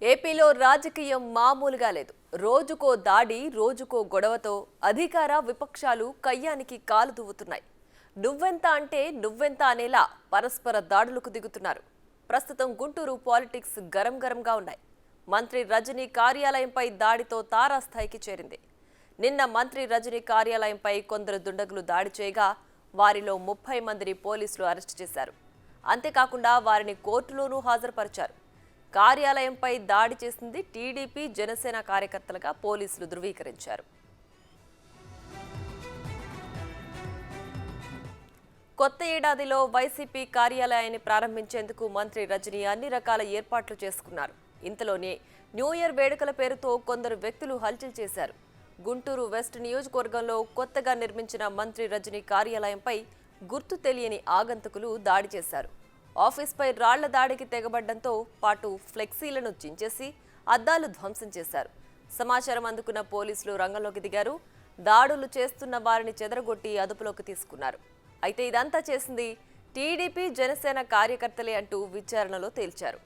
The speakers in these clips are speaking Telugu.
ఏపీలో రాజకీయం మామూలుగా లేదు. రోజుకో దాడి, రోజుకో గొడవతో అధికార విపక్షాలు కయ్యానికి కాలు దువ్వుతున్నాయి. నువ్వెంత అంటే నువ్వెంత అనేలా పరస్పర దాడులకు దిగుతున్నారు. ప్రస్తుతం గుంటూరు పాలిటిక్స్ గరంగా ఉన్నాయి. మంత్రి రజనీ కార్యాలయంపై దాడితో తారాస్థాయికి చేరింది. నిన్న మంత్రి రజనీ కార్యాలయంపై కొందరు దుండగులు దాడి చేయగా వారిలో 30 మందిని పోలీసులు అరెస్టు చేశారు. అంతేకాకుండా వారిని కోర్టులోనూ హాజరుపరిచారు. కార్యాలయంపై దాడి చేసింది టీడీపీ జనసేన కార్యకర్తలుగా పోలీసులు ధృవీకరించారు. కొత్త ఏడాదిలో వైసీపీ కార్యాలయాన్ని ప్రారంభించేందుకు మంత్రి రజనీ అన్ని రకాల ఏర్పాట్లు చేసుకున్నారు. ఇంతలోనే న్యూ ఇయర్ వేడుకల పేరుతో కొందరు వ్యక్తులు హల్చల్ చేశారు. గుంటూరు వెస్ట్ నియోజకవర్గంలో కొత్తగా నిర్మించిన మంత్రి రజనీ కార్యాలయంపై గుర్తు తెలియని ఆగంతకులు దాడి చేశారు. ఆఫీస్పై రాళ్ల దాడికి తెగబడ్డంతో పాటు ఫ్లెక్సీలను చించేసి అద్దాలు ధ్వంసం చేశారు. సమాచారం అందుకున్న పోలీసులు రంగంలోకి దిగారు. దాడులు చేస్తున్న వారిని చెదరగొట్టి అదుపులోకి తీసుకున్నారు. అయితే ఇదంతా చేసింది టీడీపీ జనసేన కార్యకర్తలే అంటూ విచారణలో తేల్చారు.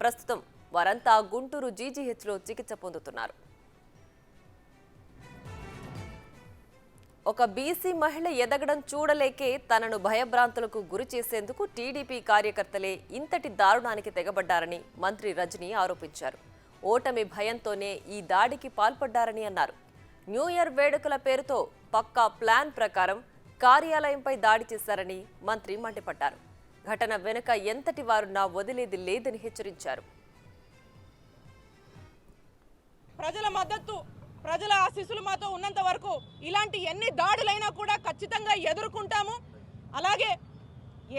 ప్రస్తుతం వారంతా గుంటూరు జీజీహెచ్లో చికిత్స పొందుతున్నారు. ఒక బీసీ మహిళ ఎదగడం చూడలేకే తనను భయభ్రాంతులకు గురి చేసేందుకు టీడీపీ కార్యకర్తలే ఇంతటి దారుణానికి తెగబడ్డారని మంత్రి రజనీ ఆరోపించారు. ఓటమి భయంతోనే ఈ దాడికి పాల్పడ్డారని అన్నారు. న్యూ ఇయర్ వేడుకల పేరుతో పక్కా ప్లాన్ ప్రకారం కార్యాలయంపై దాడి చేశారని మంత్రి మండిపడ్డారు. ఘటన వెనుక ఎంతటి వారున్నా వదిలేది లేదని హెచ్చరించారు. ప్రజల మద్దతు, ప్రజల ఆశీస్సులు మాతో ఉన్నంత వరకు ఇలాంటి ఎన్ని దాడులైనా కూడా ఖచ్చితంగా ఎదుర్కొంటాము. అలాగే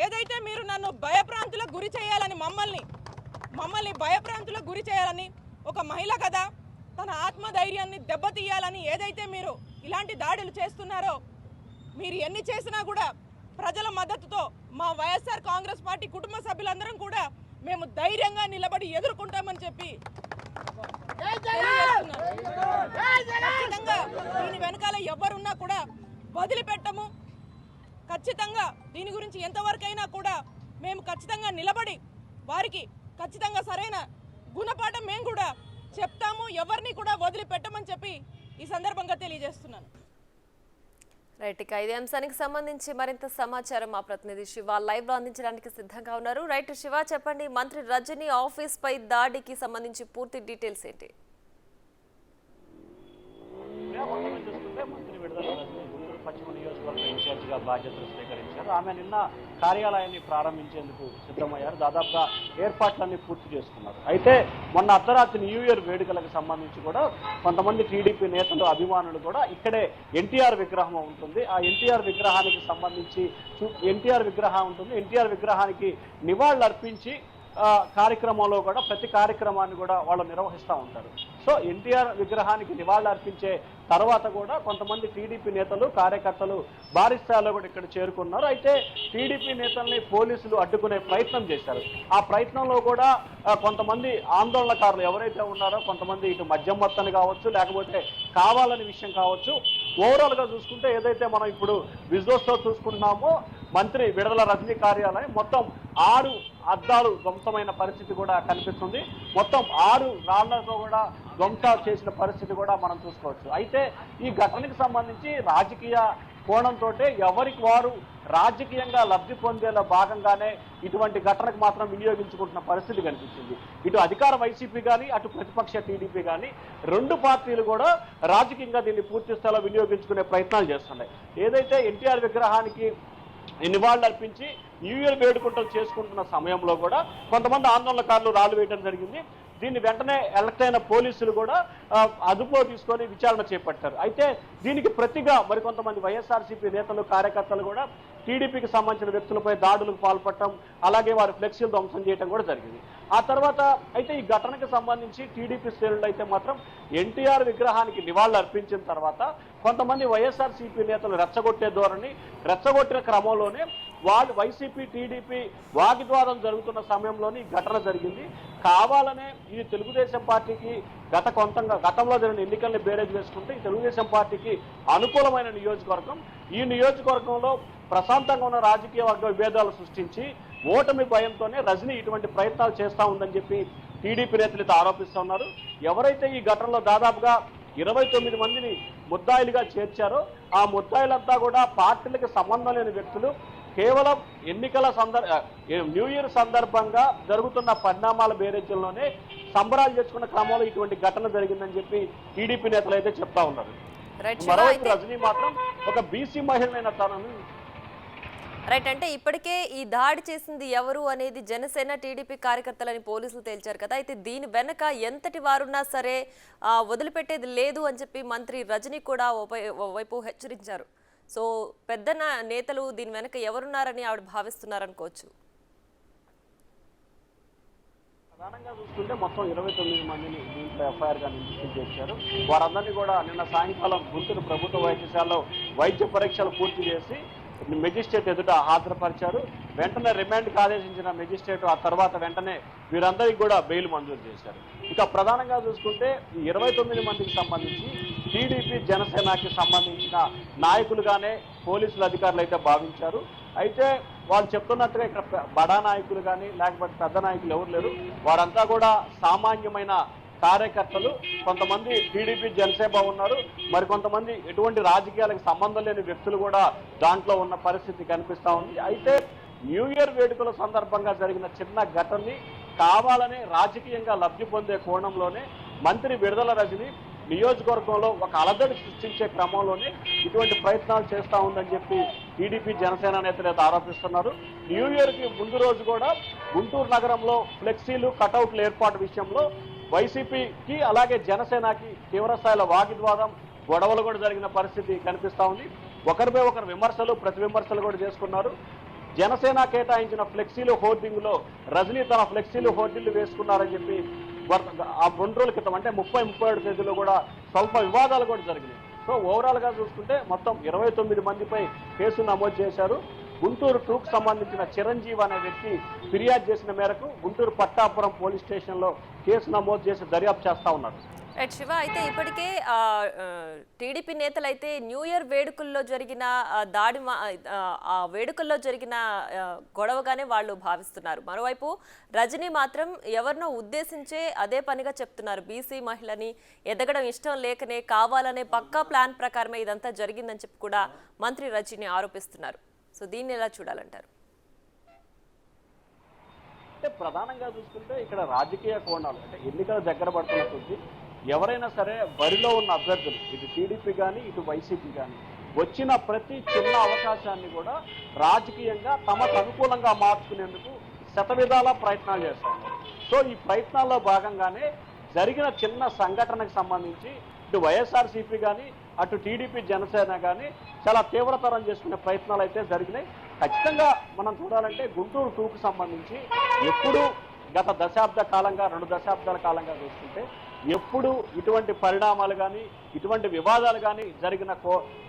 ఏదైతే మీరు నన్ను భయప్రాంతులకు గురి చేయాలని మమ్మల్ని భయప్రాంతులకు గురి చేయాలని ఒక మహిళ కదా తన ఆత్మధైర్యాన్ని దెబ్బతీయాలని ఏదైతే మీరు ఇలాంటి దాడులు చేస్తున్నారో, మీరు ఎన్ని చేసినా కూడా ప్రజల మద్దతుతో మా వైఎస్ఆర్ కాంగ్రెస్ పార్టీ కుటుంబ సభ్యులందరం కూడా మేము ధైర్యంగా నిలబడి ఎదుర్కొంటామని చెప్పి ఖచ్చితంగా దీని వెనకాల ఎవరున్నా కూడా వదిలిపెట్టము. ఖచ్చితంగా దీని గురించి ఎంతవరకైనా కూడా మేము ఖచ్చితంగా నిలబడి వారికి ఖచ్చితంగా సరైన గుణపాఠం మేము కూడా చెప్తాము. ఎవరిని కూడా వదిలిపెట్టమని చెప్పి ఈ సందర్భంగా తెలియజేస్తున్నాను. రైట్, ఇక ఇదే అంశానికి సంబంధించి మరింత సమాచారం మా ప్రతినిధి శివ లైవ్ లో అందించడానికి సిద్ధంగా ఉన్నారు. రైట్ శివ, చెప్పండి, మంత్రి రజనీ ఆఫీస్ పై దాడికి సంబంధించి పూర్తి డీటెయిల్స్ ఏంటి? మంత్రి విడుదల రజనీ గుంటూరు పశ్చిమ నియోజకవర్గ ఇన్ఛార్జిగా బాధ్యతలు స్వీకరించారు. ఆమె నిన్న కార్యాలయాన్ని ప్రారంభించేందుకు సిద్ధమయ్యారు. దాదాపుగా ఏర్పాట్లన్నీ పూర్తి చేసుకున్నారు. అయితే మొన్న అర్ధరాత్రి న్యూ ఇయర్ వేడుకలకు సంబంధించి కూడా కొంతమంది టీడీపీ నేతలు, అభిమానులు కూడా ఇక్కడే ఎన్టీఆర్ విగ్రహం ఉంటుంది, ఆ ఎన్టీఆర్ విగ్రహానికి సంబంధించి ఎన్టీఆర్ విగ్రహానికి నివాళులు అర్పించి కార్యక్రమంలో కూడా ప్రతి కార్యక్రమాన్ని కూడా వాళ్ళు నిర్వహిస్తూ ఉంటారు. సో ఎన్టీఆర్ విగ్రహానికి నివాళులు అర్పించే తర్వాత కూడా కొంతమంది టీడీపీ నేతలు, కార్యకర్తలు భారీ స్థాయిలో కూడా ఇక్కడ చేరుకున్నారు. అయితే టీడీపీ నేతల్ని పోలీసులు అడ్డుకునే ప్రయత్నం చేశారు. ఆ ప్రయత్నంలో కూడా కొంతమంది ఆందోళనకారులు ఎవరైతే ఉన్నారో, కొంతమంది ఇటు మద్యం మత్తని కావచ్చు, లేకపోతే కావాలని విషయం కావచ్చు, ఓవరాల్గా చూసుకుంటే ఏదైతే మనం ఇప్పుడు విజువల్స్తో చూసుకుంటున్నామో మంత్రి విడుదల రజనీ కార్యాలయం మొత్తం 6 అద్దాలు ధ్వంసమైన పరిస్థితి కూడా కనిపిస్తుంది. మొత్తం 6 రాళ్లతో కూడా ధ్వంస చేసిన పరిస్థితి కూడా మనం చూసుకోవచ్చు. అయితే ఈ ఘటనకు సంబంధించి రాజకీయ కోణంతో ఎవరికి వారు రాజకీయంగా లబ్ధి పొందేలా భాగంగానే ఇటువంటి ఘటనకు మాత్రం వినియోగించుకుంటున్న పరిస్థితి కనిపించింది. ఇటు అధికార వైసీపీ కానీ, అటు ప్రతిపక్ష టీడీపీ కానీ, 2 పార్టీలు కూడా రాజకీయంగా దీన్ని పూర్తి స్థాయిలో వినియోగించుకునే ప్రయత్నాలు చేస్తున్నాయి. ఏదైతే ఎన్టీఆర్ విగ్రహానికి నివాళులు అర్పించి న్యూ ఇయర్ వేడుకుంటలు చేసుకుంటున్న సమయంలో కూడా కొంతమంది ఆందోళనకారులు రాళ్లు వేయడం జరిగింది. దీన్ని వెంటనే ఎలక్ట్ అయిన పోలీసులు కూడా అదుపులో తీసుకొని విచారణ చేపట్టారు. అయితే దీనికి ప్రతిగా మరికొంతమంది వైఎస్ఆర్సీపీ నేతలు, కార్యకర్తలు కూడా టీడీపీకి సంబంధించిన వ్యక్తులపై దాడులకు పాల్పడటం, అలాగే వారి ఫ్లెక్సీలు ధ్వంసం చేయడం కూడా జరిగింది. ఆ తర్వాత అయితే ఈ ఘటనకు సంబంధించి టీడీపీ శ్రేణులు అయితే మాత్రం ఎన్టీఆర్ విగ్రహానికి నివాళులు అర్పించిన తర్వాత కొంతమంది వైఎస్ఆర్సీపీ నేతలు రెచ్చగొట్టిన క్రమంలోనే వాళ్ళు వైసీపీ, టీడీపీ వాగ్వివాదం జరుగుతున్న సమయంలోనే ఈ ఘటన జరిగింది. కావాలనే ఈ తెలుగుదేశం పార్టీకి గతంలో జరిగిన ఎన్నికల్ని బేరేజ్ వేసుకుంటే ఈ తెలుగుదేశం పార్టీకి అనుకూలమైన నియోజకవర్గం, ఈ నియోజకవర్గంలో ప్రశాంతంగా ఉన్న రాజకీయ వర్గ విభేదాలు సృష్టించి ఓటమి భయంతోనే రజనీ ఇటువంటి ప్రయత్నాలు చేస్తూ ఉందని చెప్పి టీడీపీ నేతలు అయితే ఆరోపిస్తున్నారు. ఎవరైతే ఈ ఘటనలో దాదాపుగా 29 మందిని ముద్దాయిలుగా చేర్చారో ఆ ముద్దాయిలంతా కూడా పార్టీలకు సంబంధం లేని వ్యక్తులు, కేవలం ఎన్నికల న్యూ ఇయర్ సందర్భంగా జరుగుతున్న పరిణామాల బేరేజ్యంలోనే సంబరాలు చేసుకున్న క్రమంలో ఇటువంటి ఘటన జరిగిందని చెప్పి టీడీపీ నేతలు అయితే చెప్తా ఉన్నారు. మరోవైపు రజనీ మాత్రం ఒక బీసీ మహిళనైన తనను రైట్, అంటే ఇప్పటికే ఈ దాడి చేసింది ఎవరు అనేది జనసేన టీడీపీ కార్యకర్తలని పోలీసులు తేల్చారు కదా. అయితే దీని వెనక ఎంతటి వారున్నా సరే వదిలిపెట్టేది లేదు అని చెప్పి మంత్రి రజనీ కూడా వైపు హెచ్చరించారు. సో పెద్ద నేతలు దీని వెనక ఎవరున్నారని ఆవిడ భావిస్తున్నారనుకోవచ్చు. ప్రధానంగా చూస్తుంటే మొత్తం 29 మందిని దీంట్లో ఎఫ్ఐఆర్ గా నిందితులు చేశారు. వారందరినీ కూడా నిన్న సాయంకాలం గుంటూరు ప్రభుత్వ వైద్యశాలలో వైద్య పరీక్షలు పూర్తి చేసి మెజిస్ట్రేట్ ఎదుట హాజరుపరిచారు. వెంటనే రిమాండ్కి ఆదేశించిన మెజిస్ట్రేట్ ఆ తర్వాత వెంటనే వీరందరికీ కూడా బెయిల్ మంజూరు చేశారు. ఇక ప్రధానంగా చూసుకుంటే ఈ 29 మందికి సంబంధించి టీడీపీ జనసేనకి సంబంధించిన నాయకులుగానే పోలీసులు అధికారులు అయితే భావించారు. అయితే వాళ్ళు చెప్తున్నట్టుగా ఇక్కడ బడా నాయకులు కానీ లేకపోతే పెద్ద నాయకులు ఎవరు లేరు. వారంతా కూడా సామాన్యమైన కార్యకర్తలు. కొంతమంది టీడీపీ జనసేన ఉన్నారు, మరికొంతమంది ఎటువంటి రాజకీయాలకు సంబంధం లేని వ్యక్తులు కూడా దాంట్లో ఉన్న పరిస్థితి కనిపిస్తూ ఉంది. అయితే న్యూ ఇయర్ వేడుకల సందర్భంగా జరిగిన చిన్న ఘటనని కావాలనే రాజకీయంగా లబ్ధి పొందే కోణంలోనే మంత్రి విడుదల రజని నియోజకవర్గంలో ఒక అలజడి సృష్టించే క్రమంలోనే ఇటువంటి ప్రయత్నాలు చేస్తూ ఉందని చెప్పి టీడీపీ జనసేన నేతలు ఆరోపిస్తున్నారు. న్యూ ఇయర్కి ముందు రోజు కూడా గుంటూరు నగరంలో ఫ్లెక్సీలు కటౌట్ల ఏర్పాటు విషయంలో వైసీపీకి అలాగే జనసేనకి తీవ్రస్థాయిలో వాగ్వివాదం, గొడవలు కూడా జరిగిన పరిస్థితి కనిపిస్తూ ఉంది. ఒకరిపై ఒకరు విమర్శలు ప్రతి విమర్శలు కూడా చేసుకున్నారు. జనసేన కేటాయించిన ఫ్లెక్సీలు హోర్డింగ్లో రజనీ తన ఫ్లెక్సీలు హోర్డింగ్లు వేసుకున్నారని చెప్పి ఆ 2 రోజుల క్రితం అంటే 30-37 తేదీలో కూడా స్వల్ప వివాదాలు కూడా జరిగినాయి. సో ఓవరాల్గా చూసుకుంటే మొత్తం 29 మందిపై కేసు నమోదు చేశారు. గుంటూరు 2కు సంబంధించిన చిరంజీవి అనే వ్యక్తి ఫిర్యాదు చేసిన మేరకు గుంటూరు పట్టాపురం పోలీస్ స్టేషన్లో కేసు నమోదు చేసి దర్యాప్తు చేస్తా ఉన్నారు. శివ, అయితే ఇప్పటికే టీడీపీ నేతలు అయితే న్యూ ఇయర్ వేడుకల్లో జరిగిన దాడి ఆ వేడుకల్లో జరిగిన గొడవగానే వాళ్ళు భావిస్తున్నారు. మరోవైపు రజనీ మాత్రం ఎవరినో ఉద్దేశించే అదే పనిగా చెప్తున్నారు. బీసీ మహిళని ఎదగడం ఇష్టం లేకనే కావాలనే పక్కా ప్లాన్ ప్రకారమే ఇదంతా జరిగిందని చెప్పి కూడా మంత్రి రజనీ ఆరోపిస్తున్నారు. సో దీన్ని ఎలా చూడాలంటారు? అంటే ప్రధానంగా చూసుకుంటే ఇక్కడ రాజకీయ కోణాలు అంటే ఎన్నికలు దగ్గర పడుతున్న కొద్దీ ఎవరైనా సరే బరిలో ఉన్న అభ్యర్థులు ఇటు టీడీపీ కానీ ఇటు వైసీపీ కానీ వచ్చిన ప్రతి చిన్న అవకాశాన్ని కూడా రాజకీయంగా తమకు అనుకూలంగా మార్చుకునేందుకు శతవిధాల ప్రయత్నాలు చేస్తూ ఉన్నారు. సో ఈ ప్రయత్నాల్లో భాగంగానే జరిగిన చిన్న సంఘటనకు సంబంధించి ఇటు వైఎస్ఆర్సీపీ కానీ అటు టీడీపీ జనసేన కానీ చాలా తీవ్రతరం చేసుకునే ప్రయత్నాలు అయితే జరిగినాయి. ఖచ్చితంగా మనం చూడాలంటే గుంటూరు 2కు సంబంధించి ఎప్పుడు గత దశాబ్ద కాలంగా 2 దశాబ్దాల కాలంగా చూసుకుంటే ఎప్పుడు ఇటువంటి పరిణామాలు కానీ ఇటువంటి వివాదాలు కానీ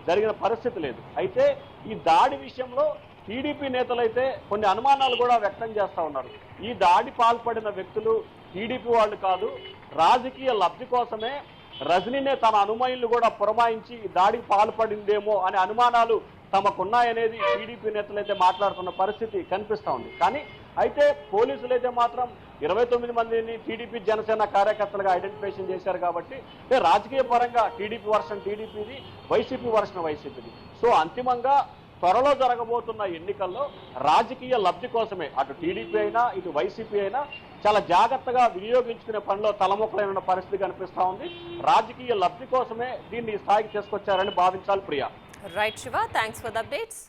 జరిగిన పరిస్థితి లేదు. అయితే ఈ దాడి విషయంలో టీడీపీ నేతలు అయితే కొన్ని అనుమానాలు కూడా వ్యక్తం చేస్తూ ఉన్నారు. ఈ దాడి పాల్పడిన వ్యక్తులు టీడీపీ వాళ్ళు కాదు, రాజకీయ లబ్ధి కోసమే రజనీనే తన అనుమానులు కూడా పురమాయించి ఈ దాడికి పాల్పడిందేమో అనే అనుమానాలు తమకున్నాయనేది టీడీపీ నేతలైతే మాట్లాడుతున్న పరిస్థితి కనిపిస్తూ ఉంది. కానీ అయితే పోలీసులు అయితే మాత్రం 29 మందిని టీడీపీ జనసేన కార్యకర్తలుగా ఐడెంటిఫికేషన్ చేశారు. కాబట్టి రాజకీయ పరంగా టీడీపీ వర్షన్ టీడీపీది, వైసీపీ వర్షన్ వైసీపీది. సో అంతిమంగా త్వరలో జరగబోతున్న ఎన్నికల్లో రాజకీయ లబ్ధి కోసమే అటు టీడీపీ అయినా ఇటు వైసీపీ అయినా చాలా జాగ్రత్తగా వినియోగించుకునే పనిలో తలముఖలైన పరిస్థితి కనిపిస్తూ ఉంది. రాజకీయ లబ్ధి కోసమే దీన్ని స్థాయికి తీసుకొచ్చారని భావించాలి Priya. Right Shiva, thanks for the updates.